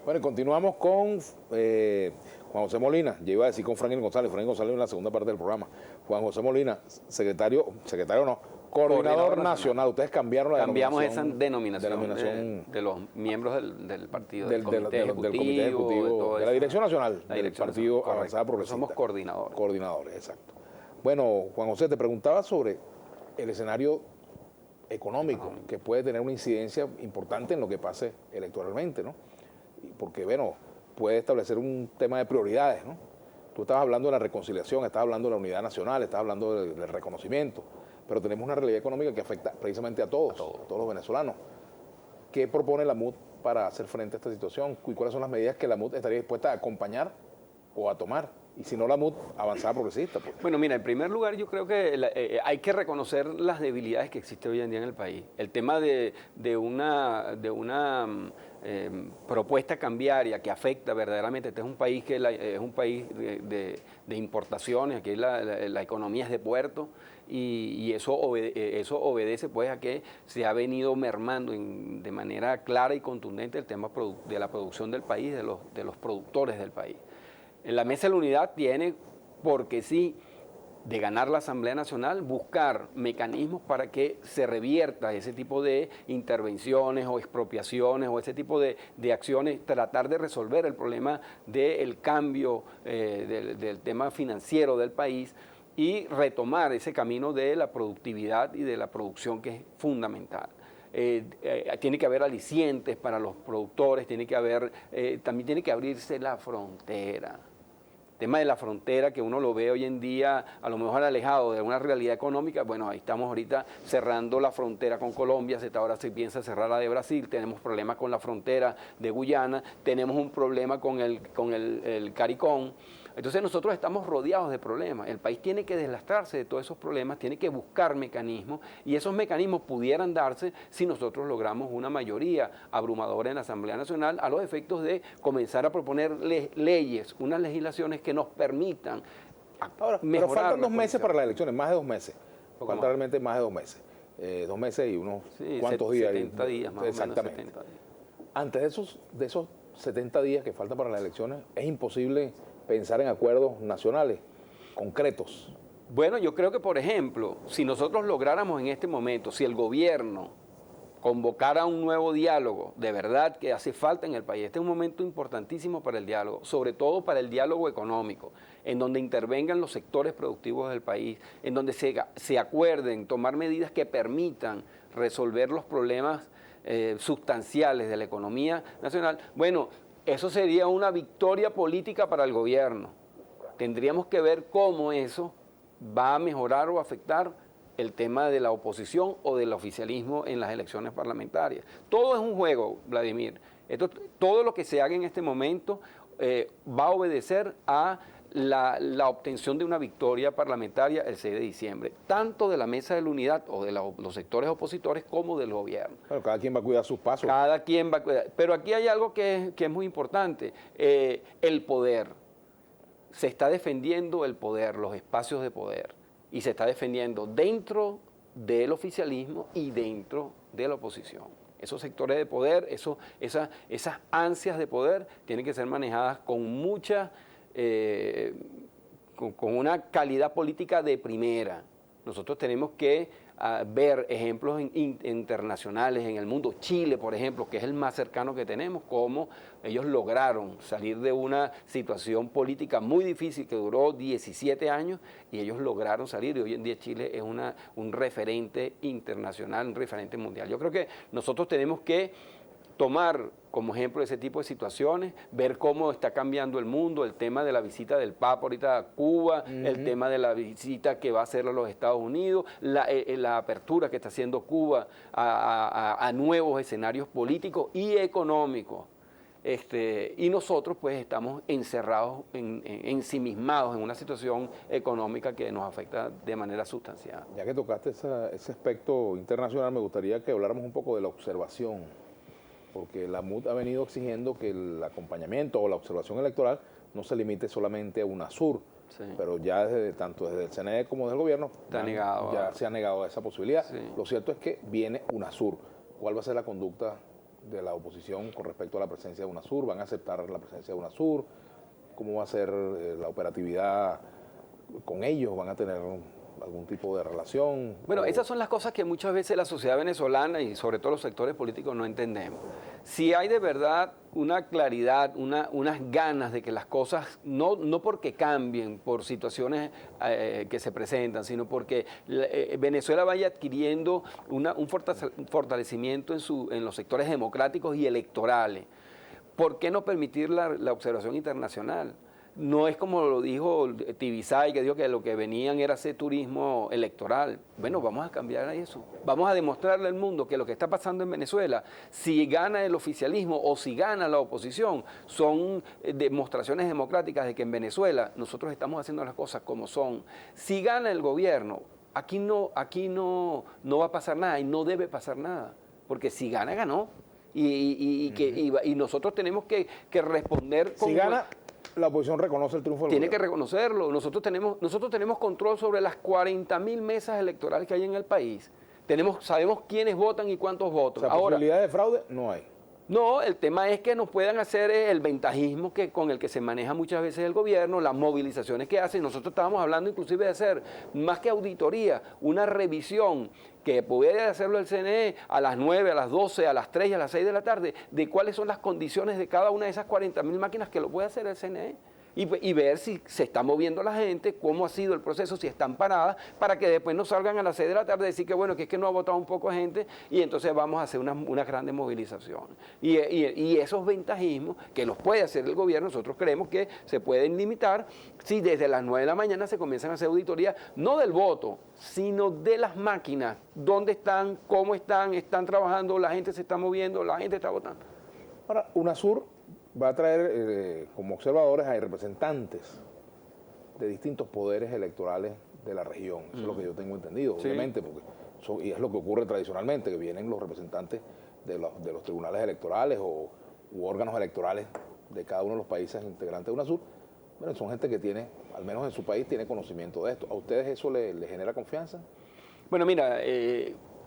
Bueno, y continuamos con Juan José Molina. Yo iba a decir con Franklin González en la segunda parte del programa. Juan José Molina, secretario no, coordinador nacional. Ustedes cambiaron la Cambiamos denominación. esa denominación de los miembros del partido, del comité ejecutivo, de la dirección nacional del Partido Avanzada Progresista. Somos coordinadores. Coordinadores, exacto. Bueno, Juan José, te preguntaba sobre el escenario económico, que puede tener una incidencia importante en lo que pase electoralmente, ¿no? Porque, bueno, puede establecer un tema de prioridades, ¿no? Tú estabas hablando de la reconciliación, estabas hablando de la unidad nacional, estabas hablando del reconocimiento, pero tenemos una realidad económica que afecta precisamente a todos los venezolanos. ¿Qué propone la MUD para hacer frente a esta situación? ¿Y cuáles son las medidas que la MUD estaría dispuesta a acompañar o a tomar? Y si no, la MUD, Avanzada Progresista. Pues. Bueno, mira, en primer lugar yo creo que hay que reconocer las debilidades que existen hoy en día en el país. El tema de una propuesta cambiaria que afecta verdaderamente. Este es un país es un país de importaciones, aquí la economía es de puerto y eso obedece pues a que se ha venido mermando de manera clara y contundente el tema de la producción del país, de los productores del país. La Mesa de la Unidad tiene, porque sí, de ganar la Asamblea Nacional, buscar mecanismos para que se revierta ese tipo de intervenciones o expropiaciones o ese tipo de acciones, tratar de resolver el problema del cambio del tema financiero del país y retomar ese camino de la productividad y de la producción que es fundamental. Tiene que haber alicientes para los productores, también tiene que abrirse la frontera. El tema de la frontera, que uno lo ve hoy en día a lo mejor alejado de una realidad económica, bueno, ahí estamos ahorita cerrando la frontera con Colombia, ahora se piensa cerrar la de Brasil, tenemos problemas con la frontera de Guyana, tenemos un problema con el CARICOM. Entonces nosotros estamos rodeados de problemas. El país tiene que deslastrarse de todos esos problemas, tiene que buscar mecanismos y esos mecanismos pudieran darse si nosotros logramos una mayoría abrumadora en la Asamblea Nacional a los efectos de comenzar a proponer leyes, unas legislaciones que nos permitan ahora, pero faltan 2 meses para las elecciones, más de 2 meses. Faltan realmente más de 2 meses. 2 meses y unos cuantos días. 70 días más exactamente. o menos. 70 días. Antes de esos 70 días que faltan para las elecciones, es imposible pensar en acuerdos nacionales concretos. Bueno, yo creo que, por ejemplo, si nosotros lográramos en este momento, si el gobierno convocara un nuevo diálogo, de verdad que hace falta en el país, este es un momento importantísimo para el diálogo, sobre todo para el diálogo económico, en donde intervengan los sectores productivos del país, en donde se acuerden tomar medidas que permitan resolver los problemas sustanciales de la economía nacional. Bueno, eso sería una victoria política para el gobierno. Tendríamos que ver cómo eso va a mejorar o afectar el tema de la oposición o del oficialismo en las elecciones parlamentarias. Todo es un juego, Vladimir. Todo lo que se haga en este momento va a obedecer a la obtención de una victoria parlamentaria el 6 de diciembre, tanto de la Mesa de la Unidad o de los sectores opositores como del gobierno. Bueno, cada quien va a cuidar sus pasos. Cada quien va a cuidar. Pero aquí hay algo que es muy importante, el poder. Se está defendiendo el poder, los espacios de poder, y se está defendiendo dentro del oficialismo y dentro de la oposición. Esos sectores de poder, esas ansias de poder tienen que ser manejadas con mucha... con una calidad política de primera. Nosotros tenemos que ver ejemplos internacionales en el mundo. Chile, por ejemplo, que es el más cercano que tenemos, cómo ellos lograron salir de una situación política muy difícil que duró 17 años y ellos lograron salir y hoy en día Chile es un referente internacional, un referente mundial. Yo creo que nosotros tenemos que tomar como ejemplo ese tipo de situaciones, ver cómo está cambiando el mundo, el tema de la visita del Papa ahorita a Cuba, el tema de la visita que va a hacer a los Estados Unidos, la apertura que está haciendo Cuba a nuevos escenarios políticos y económicos. Y nosotros pues estamos encerrados, ensimismados en una situación económica que nos afecta de manera sustancial. Ya que tocaste ese aspecto internacional, me gustaría que habláramos un poco de la observación, porque la MUD ha venido exigiendo que el acompañamiento o la observación electoral no se limite solamente a UNASUR, sí. Pero ya tanto desde el CNE como desde el gobierno ya se ha negado a esa posibilidad. Sí. Lo cierto es que viene UNASUR. ¿Cuál va a ser la conducta de la oposición con respecto a la presencia de UNASUR? ¿Van a aceptar la presencia de UNASUR? ¿Cómo va a ser la operatividad con ellos? ¿Van a tener algún tipo de relación? Bueno, esas son las cosas que muchas veces la sociedad venezolana y sobre todo los sectores políticos no entendemos. Si hay de verdad una claridad, unas ganas de que las cosas, no porque cambien por situaciones que se presentan, sino porque Venezuela vaya adquiriendo un fortalecimiento en los sectores democráticos y electorales, ¿por qué no permitir la observación internacional? No es como lo dijo Tibisay, que dijo que lo que venían era hacer turismo electoral. Bueno, vamos a cambiar eso. Vamos a demostrarle al mundo que lo que está pasando en Venezuela, si gana el oficialismo o si gana la oposición, son demostraciones democráticas de que en Venezuela nosotros estamos haciendo las cosas como son. Si gana el gobierno, aquí no va a pasar nada y no debe pasar nada, porque si gana, ganó. Y nosotros tenemos que responder con... Si gana, la oposición reconoce el triunfo del Tiene gobierno. que reconocerlo. Nosotros tenemos control sobre las 40.000 mesas electorales que hay en el país. Sabemos quiénes votan y cuántos votos. O sea, Ahora, posibilidad de fraude no hay. no, el tema es que nos puedan hacer el ventajismo con el que se maneja muchas veces el gobierno, las movilizaciones que hacen. Nosotros estábamos hablando inclusive de hacer, más que auditoría, una revisión que puede hacerlo el CNE a las 9, a las 12, a las 3 y a las 6 de la tarde, de cuáles son las condiciones de cada una de esas 40.000 máquinas que lo puede hacer el CNE. Y ver si se está moviendo la gente, cómo ha sido el proceso, si están paradas, para que después no salgan a las 6 de la tarde y decir que bueno, que es que no ha votado un poco de gente y entonces vamos a hacer una grande movilización. Y esos ventajismos que los puede hacer el gobierno, nosotros creemos que se pueden limitar si desde las 9 de la mañana se comienzan a hacer auditoría, no del voto, sino de las máquinas, dónde están, cómo están trabajando, la gente se está moviendo, la gente está votando. Ahora, UNASUR va a traer como observadores a representantes de distintos poderes electorales de la región. Eso es lo que yo tengo entendido, Sí. obviamente, porque y es lo que ocurre tradicionalmente, que vienen los representantes de los tribunales electorales u órganos electorales de cada uno de los países integrantes de UNASUR. Bueno, son gente que tiene, al menos en su país, tiene conocimiento de esto. ¿A ustedes eso le genera confianza? Bueno, mira,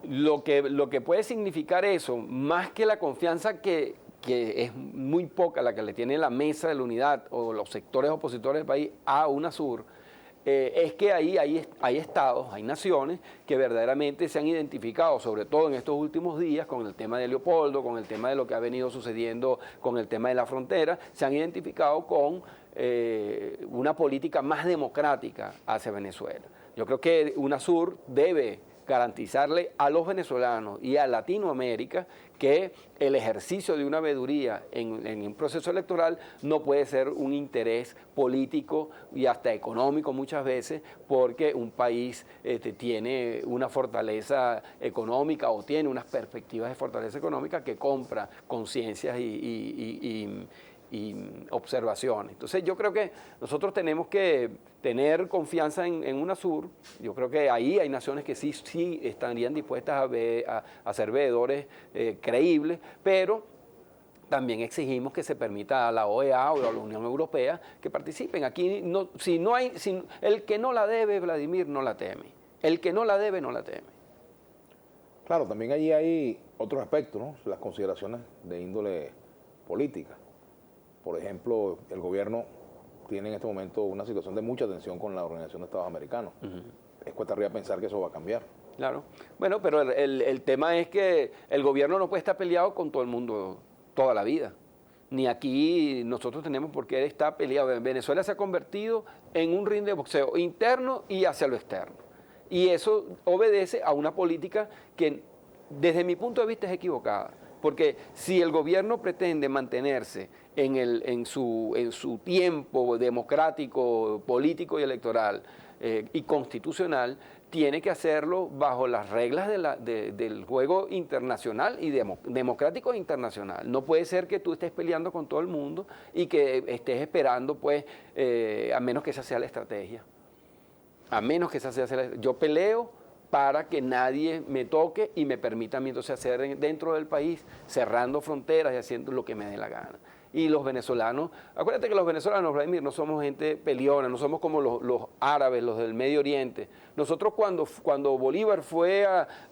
lo que puede significar eso, más que la confianza que es muy poca la que le tiene la mesa de la unidad o los sectores opositores del país a UNASUR, es que ahí hay estados, hay naciones que verdaderamente se han identificado, sobre todo en estos últimos días, con el tema de Leopoldo, con el tema de lo que ha venido sucediendo con el tema de la frontera, se han identificado con una política más democrática hacia Venezuela. Yo creo que UNASUR debe garantizarle a los venezolanos y a Latinoamérica que el ejercicio de una veeduría en un proceso electoral no puede ser un interés político y hasta económico muchas veces, porque un país tiene una fortaleza económica o tiene unas perspectivas de fortaleza económica que compra conciencias y observaciones. Entonces yo creo que nosotros tenemos que tener confianza en UNASUR. Yo creo que ahí hay naciones que sí estarían dispuestas a ser veedores creíbles, pero también exigimos que se permita a la OEA o a la Unión Europea que participen. Aquí el que no la debe, Vladimir, no la teme. El que no la debe, no la teme. Claro, también allí hay otros aspectos, ¿no? Las consideraciones de índole política. Por ejemplo, el gobierno tiene en este momento una situación de mucha tensión con la Organización de Estados Americanos. Es cuesta arriba pensar que eso va a cambiar. Claro. Bueno, pero el tema es que el gobierno no puede estar peleado con todo el mundo toda la vida. Ni aquí nosotros tenemos por qué estar peleado. Venezuela se ha convertido en un ring de boxeo interno y hacia lo externo. Y eso obedece a una política que desde mi punto de vista es equivocada. Porque si el gobierno pretende mantenerse en su tiempo democrático, político y electoral y constitucional, tiene que hacerlo bajo las reglas del juego internacional y democrático e internacional. No puede ser que tú estés peleando con todo el mundo y que estés esperando, pues, a menos que esa sea la estrategia. A menos que esa sea la estrategia. Yo peleo para que nadie me toque y me permita a mí entonces hacer dentro del país, cerrando fronteras y haciendo lo que me dé la gana. Y los venezolanos, acuérdate que los venezolanos, Vladimir, no somos gente peleona, no somos como los árabes, los del Medio Oriente. Nosotros cuando Bolívar fue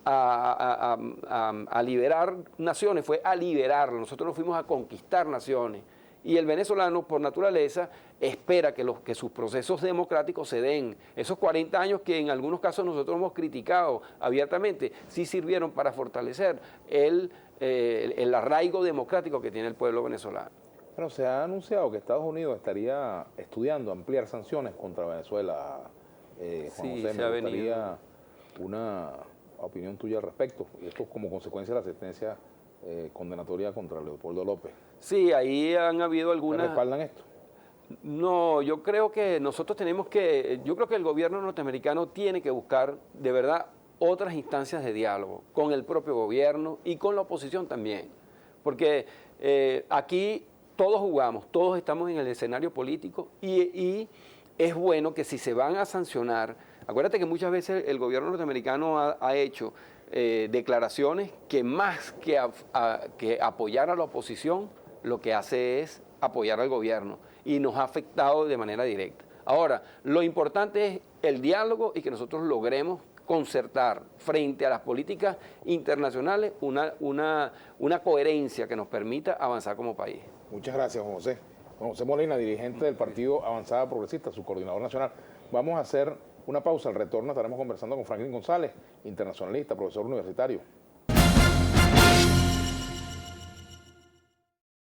a liberar naciones, fue a liberarlas. Nosotros nos fuimos a conquistar naciones. Y el venezolano, por naturaleza, espera que sus procesos democráticos se den. Esos 40 años que en algunos casos nosotros hemos criticado abiertamente, sí sirvieron para fortalecer el arraigo democrático que tiene el pueblo venezolano. Bueno, se ha anunciado que Estados Unidos estaría estudiando ampliar sanciones contra Venezuela. Juan Sí, José, se ha me venido. gustaría una opinión tuya al respecto. Y esto como consecuencia de la sentencia condenatoria contra Leopoldo López. Sí, ahí han habido ¿Me algunas... respaldan esto? No, yo creo que nosotros yo creo que el gobierno norteamericano tiene que buscar de verdad otras instancias de diálogo con el propio gobierno y con la oposición también. Porque aquí todos jugamos, todos estamos en el escenario político y es bueno que si se van a sancionar, acuérdate que muchas veces el gobierno norteamericano ha hecho declaraciones que más que apoyar a la oposición, lo que hace es apoyar al gobierno y nos ha afectado de manera directa. Ahora, lo importante es el diálogo y que nosotros logremos concertar frente a las políticas internacionales una coherencia que nos permita avanzar como país. Muchas gracias, Juan José. Juan José Molina, dirigente del Partido Avanzada Progresista, su coordinador nacional. Vamos a hacer una pausa. Al retorno estaremos conversando con Franklin González, internacionalista, profesor universitario.